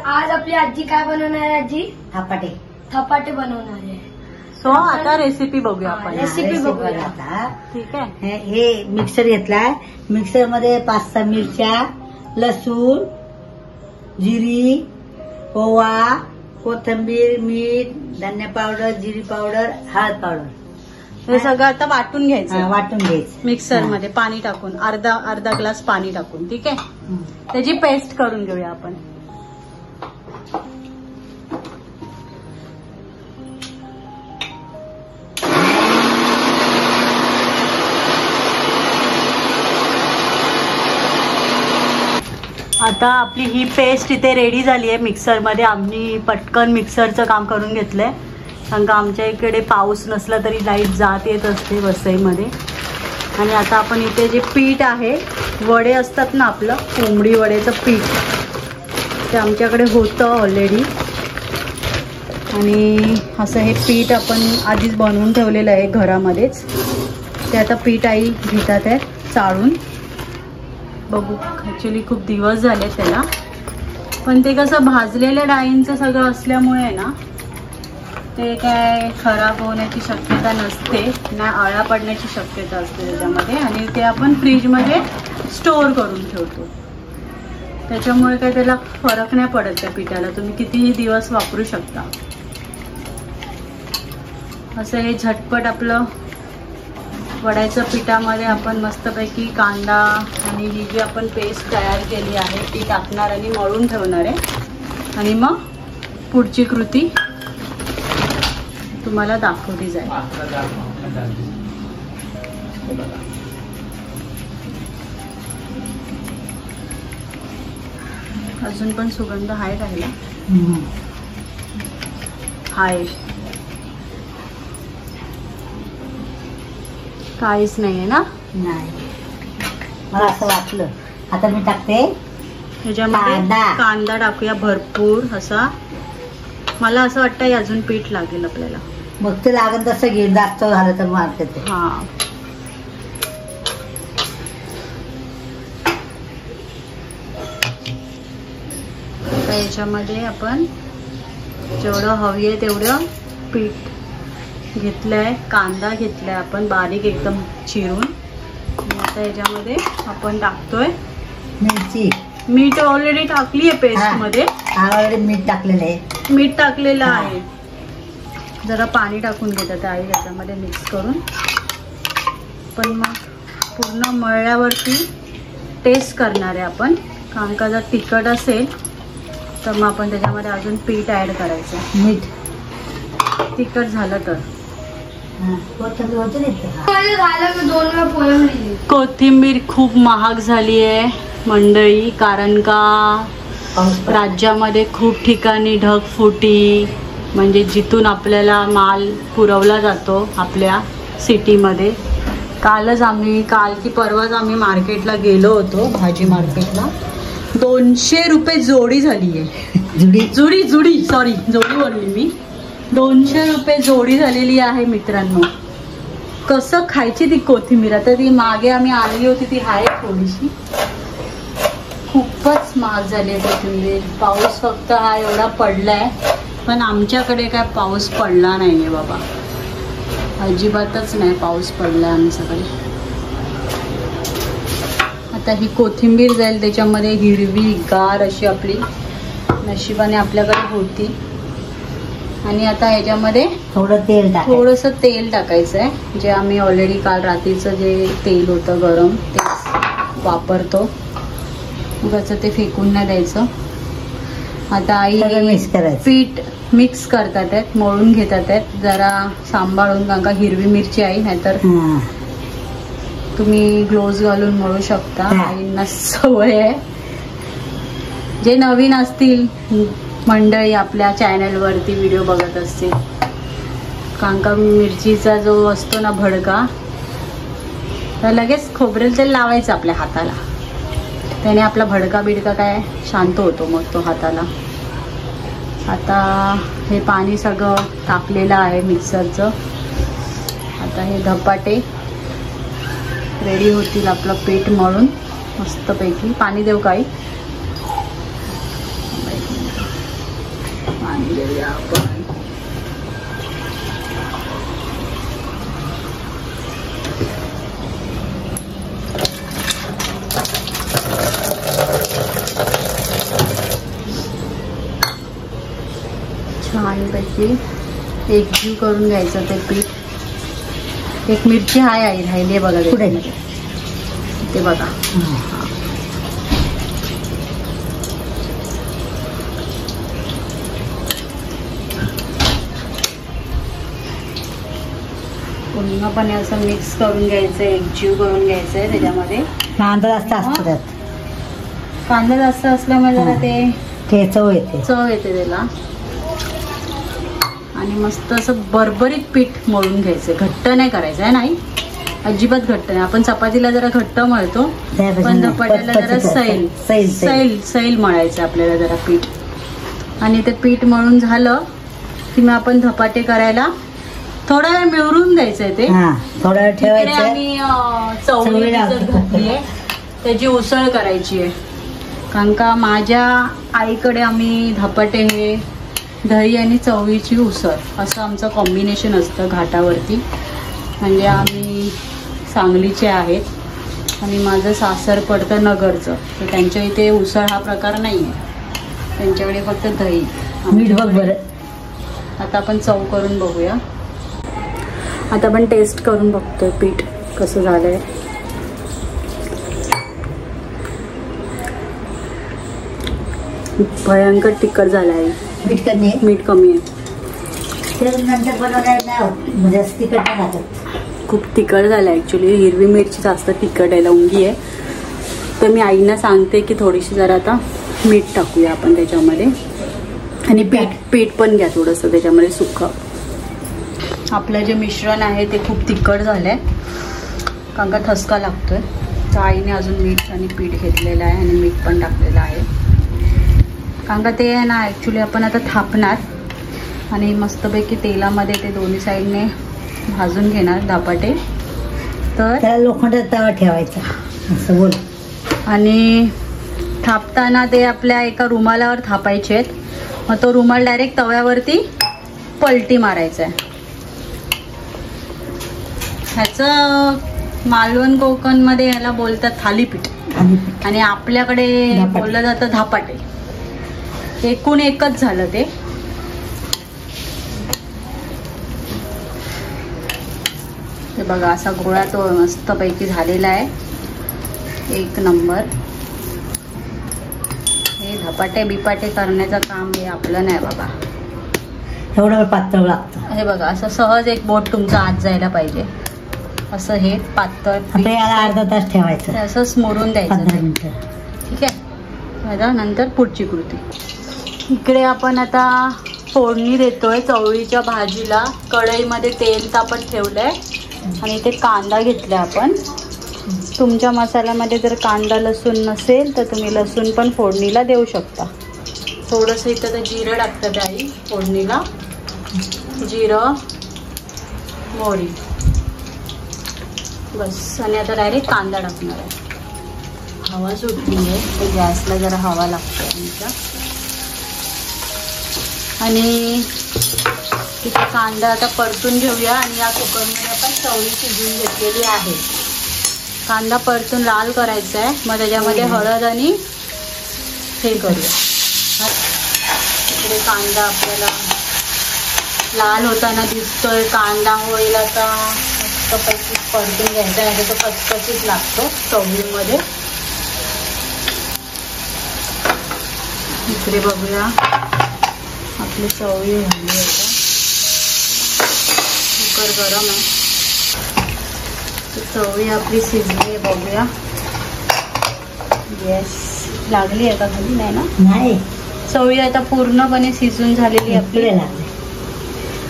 आज आपली आजी काय बनवणार आहे? आजी धपाटे बनवणार आहे. सो आता रेसिपी बघूया आपण. रेसिपी बघूया आता. ठीक आहे. हे मिक्सर घेतलाय. मिक्सर मध्ये 5-6 मिरच्या, लसूण, जिरी, ओवा, कोथिंबीर, मीठ, धनिया पावडर, जिरी पावडर, हळद पावडर हे सगळं आता वाटून घ्यायचं. वाटून घ्यायचं मिक्सर मध्ये पाणी टाकून अर्धा ग्लास पाणी टाकून. ठीक आहे. त्याची पेस्ट करून घेऊया आपण. आता आपली ही पेस्ट इथे रेडी झाली आहे मिक्सरमध्ये. आम्ही पटकन मिक्सरचं काम करून घेतलंय कारण का आमच्या इकडे पाऊस नसला तरी लाईट जात येत असते वसईमध्ये. आणि आता आपण इथे जे पीठ आहे, वडे असतात ना आपलं कोंबडी वड्याचं पीठ, ते आमच्याकडे होतं ऑलरेडी. आणि असं हे पीठ आपण आधीच बनवून ठेवलेलं आहे घरामध्येच. ते आता पीठ आई घेतात आहे चाळून. बघू, ॲक्च्युली खूप दिवस झाले त्याला, पण ते कसं भाजलेल्या डाळींचं सगळं असल्यामुळे आहे ना, ते काय खराब होण्याची शक्यता नसते ना, आळा पडण्याची शक्यता असते त्याच्यामध्ये. आणि ते आपण फ्रीजमध्ये स्टोअर करून ठेवतो, त्याच्यामुळे काय त्याला फरक नाही पडत. त्या पिठाला तुम्ही कितीही दिवस वापरू शकता. असं हे झटपट आपलं वड्याच्या पिठामध्ये आपण मस्तपैकी कांदा आणि ही जी आपण पेस्ट तयार केली आहे ती टाकणार आणि मळून ठेवणार आहे. आणि मग पुढची कृती तुम्हाला दाखवली जाईल. अजून पण सुगंध आहे राहिला. हाय, काहीच नाहीये ना? नाही, मला असं वाटलं. आता मी टाकते ह्याच्यामध्ये कांदा टाकूया भरपूर असा. मला असं वाटतं अजून पीठ लागेल आपल्याला. मग ते लागेल तसं घे, जास्त झालं तर मारते ते. हा, आता याच्यामध्ये आपण जेवढं हवी आहे तेवढं पीठ घेतलंय. कांदा घेतलाय आपण बारीक एकदम चिरून. आता याच्यामध्ये आपण टाकतोय मिरची. मीठ ऑलरेडी टाकली आहे पेस्ट मध्ये. ऑलरेडी मीठ टाकलेलं आहे. मीठ टाकलेलं आहे. जरा पाणी टाकून घेतात आई याच्यामध्ये मिक्स करून. पण मग पूर्ण मळल्यावरती टेस्ट करणार आहे आपण, कारण का जर तिखट असेल तर मग आपण त्याच्यामध्ये अजून पीठ ऍड करायचं. मीठ तिखट झालं तर. कोथिंबीर खूप महाग झाली आहे मंडळी, कारण का राज्यामध्ये खूप ठिकाणी ढगफुटी, म्हणजे जिथून आपल्याला माल पुरवला जातो आपल्या सिटीमध्ये. काल की परवाच आम्ही मार्केटला गेलो होतो, भाजी मार्केटला. 200 रुपये जोडी झाली आहे. जुडी बोलली मी. 200 रुपये जोडी झालेली आहे मित्रांनो. कसं खायची ती कोथिंबीर. आता ती मागे आम्ही आणली होती ती आहे थोडीशी. खूपच महाग झाली आहे कोथिंबीर. पाऊस फक्त हा एवढा पडलाय, पण आमच्याकडे काय पाऊस पडला नाहीये बाबा, अजिबातच नाही पाऊस पडलाय आमच्याकडे. आता ही कोथिंबीर जाईल त्याच्यामध्ये, हिरवी गार अशी आपली नशिबाने आपल्याकडे होती. आणि आता ह्याच्यामध्ये थोडंसं तेल टाकायचं आहे, जे आम्ही ऑलरेडी काल रात्रीचं जे तेल होतं गरम तेच वापरतो. उगाच ते फेकून नाही द्यायचं. आता आई पीठ मिक्स करतात आहेत, मळून घेतात आहेत जरा सांभाळून, कारण का हिरवी मिरची आहे, नाहीतर तुम्ही ग्लोव्ज घालून मळू शकता. आईंना सवय आहे. जे नवीन असतील मंडळी आपल्या चॅनलवरती व्हिडिओ बघत असतील, कारण का मिरचीचा जो असतो ना भडका, तर लगेच खोबरेल तेल लावायचं आपल्या हाताला, त्याने आपला भडका बिडका काय शांत होतो मग तो हाताला. आता हे पाणी सगळं टाकलेलं आहे मिक्सरचं. आता हे धपाटे रेडी होतील आपलं पीठ मळून मस्तपैकी. पाणी देऊ काही? पाणी देऊया आपण. छानपैकी एकजीव करून घ्यायचं ते पीठ. एक मिरची हाय आई राहिली आहे बघा त्याच्यामध्ये. ते बघा पूर्णपणे असं मिक्स करून घ्यायचं, एकजीव करून घ्यायचंय. त्याच्यामध्ये कांदा जास्त असतो त्यात. कांदा जास्त असल्यामुळे जरा ते चव येते त्याला. आणि मस्त असं भरभरीत पीठ मळून घ्यायचंय. घट्ट नाही करायचं आहे नाही, अजिबात घट्ट नाही. आपण चपातीला जरा घट्ट मळतो, पण धपाट्याला जरा सैल मळायचं आपल्याला जरा पीठ. आणि ते पीठ मळून झालं की मग आपण धपाटे करायला थोडा वेळ मिळवून द्यायचंय. ते थोडा वेळ ठेवायचं. आणि चवळी घातलीये त्याची उसळ करायची आहे. कारण का माझ्या आईकडे आम्ही धपाटे हे दही आणि चवळीची उसळ असं आमचं कॉम्बिनेशन असतं घाटावरती. म्हणजे आम्ही सांगलीचे आहेत आणि माझं सासर पडतं नगरचं. तर त्यांच्या इथे उसळ हा प्रकार नाही आहे, त्यांच्याकडे फक्त दही. मीठ बघ बरं. आता आपण चव करून बघूया. आता आपण टेस्ट करून बघतोय पीठ कसं झालंय. भयंकर तिखट झालं आहे. मीठ कमी आहे. मीठ कमी आहे. नंतर बनवणार म्हणजे तिखट नाही लागत. खूप तिखट झालं ॲक्च्युली. हिरवी मिरची जास्त तिखट आहे, लवंगी आहे. तर मी आईना सांगते की थोडीशी जरा आता मीठ टाकूया आपण त्याच्यामध्ये. आणि पीठ पण घ्या थोडंसं त्याच्यामध्ये सुकं. आपलं जे मिश्रण आहे ते खूप तिखट झालं आहे, कारण का ठसका लागतोय. तर आईने अजून मीठ आणि पीठ घेतलेलं आहे आणि मीठ पण टाकलेलं आहे. कारण का ते आहे ना ॲक्च्युली आपण आता थापणार आणि मस्तपैकी तेलामध्ये ते दोन्ही साईडने भाजून घेणार धपाटे. तर त्याला लोखंडाचा तवा ठेवायचा असं बोल. आणि थापताना ते आपल्या एका रुमालावर थापायचे आहेत. मग तो रुमाल डायरेक्ट तव्यावरती पलटी मारायचा आहे. ह्याचं मालवण कोकणमध्ये ह्याला बोलतात थालीपीठ आणि आपल्याकडे बोललं जातं धपाटे. एकूण एकच झालं ते. ते बघा असा गोळा तो मस्तपैकी झालेला आहे. एक नंबर. हे धपाटे बिपाटे करण्याचं काम हे आपलं नाही बाबा. एवढं पातळ लागतं. हे बघा असं सहज एक बोट तुमचा आत जायला पाहिजे असं हे पातळ. याला अर्धा तास ठेवायचं, असं स्मोरून द्यायचं 15 मिनिटं. ठीक आहे. आता नंतर पुढची कृती. इकडे आपण आता फोडणी देतोय चवळीच्या भाजीला. कढईमध्ये तेल तापत ठेवलंय आणि इथे कांदा घेतलाय आपण. तुमच्या मसाल्यामध्ये जर कांदा लसूण नसेल तर तुम्ही लसूण पण फोडणीला देऊ शकता. थोडंसं इथं तर जिरं टाकतं आई फोडणीला. जिरं मोहरी बस. आणि आता डायरेक्ट कांदा टाकणार आहे. हवा सुटली आहे तर गॅसला जरा हवा लागते आमच्या. आणि तिथे कांदा आता परतून घेऊया. आणि या कुकरमध्ये आपण चवळी शिजवून घेतलेली आहे. कांदा परतून लाल करायचा आहे. मग त्याच्यामध्ये हळद आणि हे करूया. इकडे कांदा आपल्याला लाल होताना दिसतोय. कांदा होईल आता मस्तपैकी परतून घ्यायचा आहे. तो कचकचीत लागतो चवळीमध्ये. इकडे बघूया आपली चवळी झाली आहे. कुकर गरम आहे. चवळी आपली शिजली आहे बघूया. येस. लागली आहे का खाली? नाही ना. नाही. चवळी आता पूर्णपणे शिजून झालेली आपली.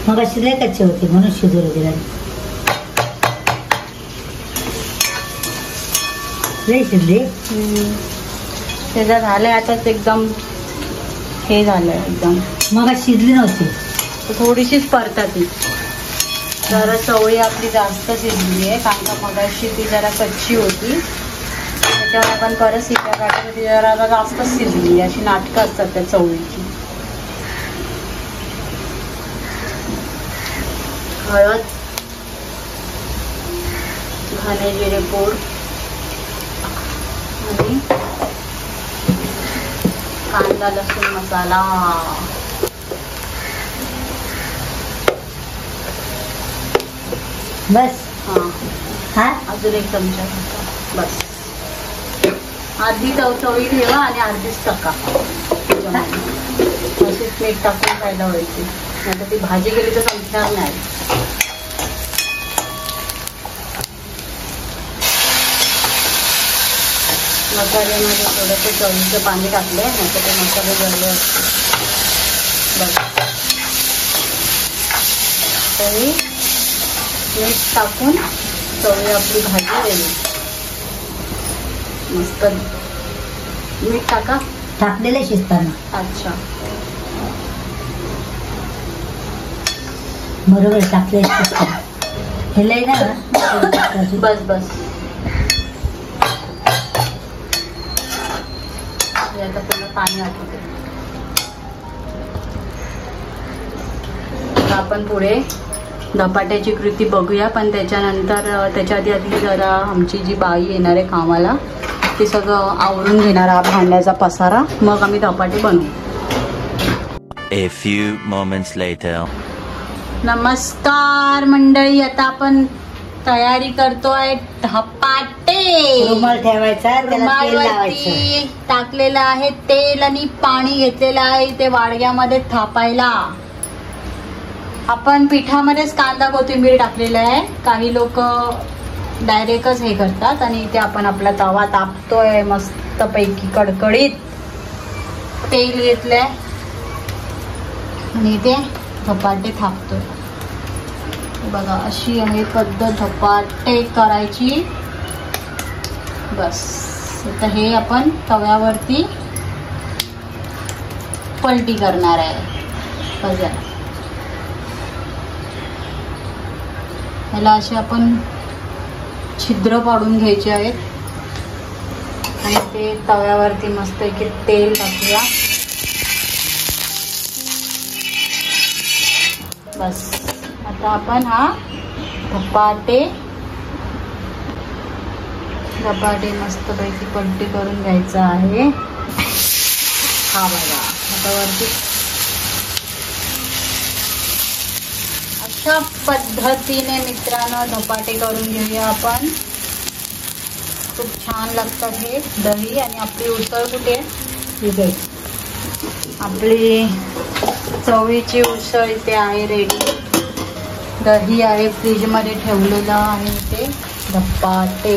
मग अशी लय कच्ची होती म्हणून शिजवली तिला. लय शिजली. त्याचा झालंय आताच एकदम हे झालंय एकदम. मग शिजली नव्हती. थोडीशीच परता ती. जरा चवळी आपली जास्त शिजली आहे कारण का मगाशी ती जरा कच्ची होती. त्याच्यावर आपण परत शिट्या काढतो ती जरा जास्तच शिजली. अशी नाटकं असतात त्या चवळीची. हळद, धने जिरे पूड आणि कांदा लसूण मसाला. बस. हा अजून एक चमचा बस. अर्धी चवचवी ठेवा आणि अर्धीच टाका. अशीच मीठ टाकून खायला व्हायची, नाही ती भाजी गेली तर संपणार नाही. मसाल्यामध्ये थोडंसं चवीचं पाणी टाकलंय, नाही तर ते मसाले जळले असते. बस. तरी मीठ टाकून चवी आपली भाजी रेडी. मस्त. मीठ टाका. टाकलेलं शिजताना. अच्छा, बरोबर टाकले शिजताना. हे लय ना. बस बस. आता पुन्हा पाणी आटवते. आता आपण पुढे धपाट्याची कृती बघूया, पण त्याच्यानंतर त्याच्या आधी जरा आमची जी बाई येणार आहे कामाला ती सगळं आवरून घेणार हा भांड्याचा पसारा, मग आम्ही धपाटे बनवू. A few moments later. नमस्कार मंडळी, आता आपण तयारी करतोय धपाटे. रुमाल ठेवायचा, त्याला तेल लावायचं. रुमालवरती टाकलेलं आहे तेल आणि पाणी घेतलेलं आहे ते वाडग्यामध्ये थापायला. आपण पिठामध्येच कांदा कोथिंबीर टाकलेला आहे. काही लोक डायरेक्टच हे करतात आणि इथे आपण आपला तवा तापतोय मस्त पैकी कडकडीत. तेल घेतलंय आणि इथे धपाटे थापतोय. बघा अशी आहे पद्धत धपाटे करायची. बस. आता हे आपण तव्यावरती पलटी करणार आहे. बघा ह्याला असे आपण छिद्र पाडून घ्यायचे आहेत आणि ते तव्यावरती मस्त एक तेल टाकूया. बस. आता आपण हा धपाटे मस्तपैकी पलटी करून घ्यायचा आहे. हा बघा आता वरती अशा पद्धतीने मित्रांनो धपाटे करून घेऊया आपण. खूप छान लागतात हे. दही आणि आपली उसळ कुठे आहे? आपली चवीची उसळ इथे आहे रेडी. दही आहे फ्रीजमध्ये ठेवलेलं आहे. ते धपाटे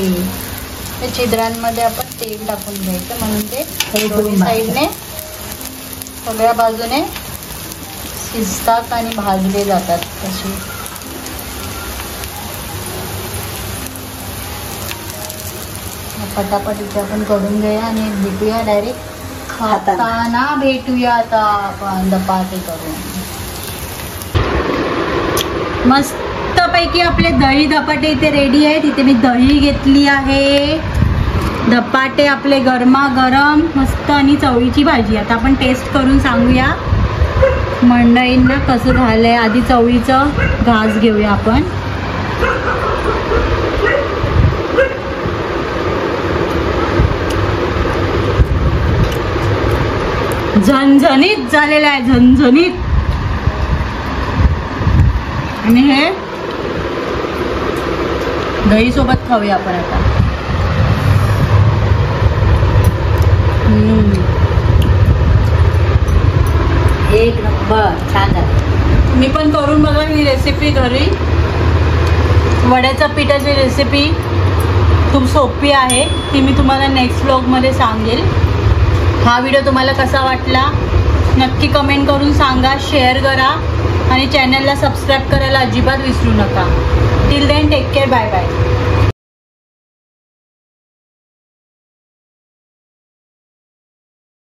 हे छिद्रांमध्ये आपण तेल टाकून घ्यायचं म्हणून ते दोन्ही साईडने सगळ्या बाजूने शिजतात आणि भाजले जातात. तसे पटापट इथे आपण करून घेऊया आणि भेटूया डायरेक्ट खाताना. भेटूया आता आपण धपाटे करून. मस्त पैकी आपले दही धपाटे इथे रेडी आहेत. इथे मी दही घेतली आहे. धपाटे आपले गरमागरम मस्त आणि चवीची भाजी. आता आपण टेस्ट करून सांगूया मंडळींना कसं झालंय. आधी चवीचं घास घेऊया आपण. झणझणीत झालेलं आहे, झणझणीत. आणि हे दही सोबत खाऊया आपण आता. एक नंबर. छान झालं. मी पण करून बघा ही रेसिपी घरी. वड्याच्या पिठाची रेसिपी खूप सोपी आहे. ती मी तुम्हाला नेक्स्ट व्लॉगमध्ये सांगेल. हा व्हिडिओ तुम्हाला कसा वाटला नक्की कमेंट करून सांगा. शेअर करा आणि चॅनलला सबस्क्राईब करायला अजिबात विसरू नका. Till then take care. Bye bye.